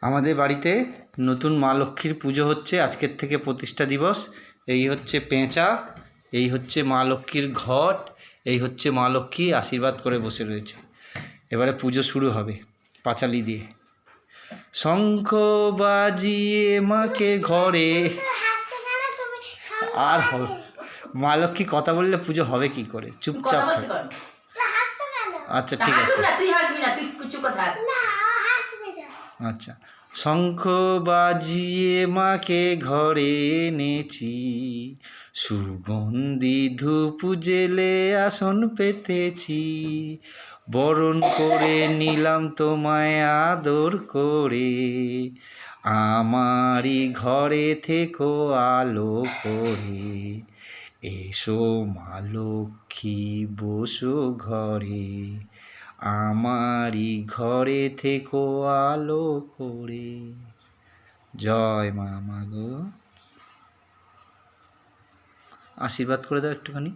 আমাদের বাড়িতে নতুন মা লক্ষ্মীর পুজো হচ্ছে, আজকের থেকে প্রতিষ্ঠা দিবস। এই হচ্ছে পেঁচা, এই হচ্ছে মা লক্ষ্মীর ঘট, এই হচ্ছে মা লক্ষ্মী আশীর্বাদ করে বসে রয়েছে। এবারে পুজো শুরু হবে পাঁচালি দিয়ে। শঙ্খ বাজিয়ে মাকে ঘরে। আর হবে মা লক্ষ্মী কথা বললে পুজো হবে কি করে? চুপচাপ থাক। আচ্ছা ঠিক আছে, আচ্ছা। শঙ্খ বাজিয়ে মাকে ঘরে এনেছি, সুগন্ধি ধূপ জেলে আসন পেতেছি, বরণ করে নিলাম তোমায় আদর করে, আমারই ঘরে থেকো আলো করে, এসো মা লক্ষ্মী বসো ঘরে, আমারই ঘরে থেকো আলো করে। জয় মা, মা গো। আশীর্বাদ করে দাও একটুখানি।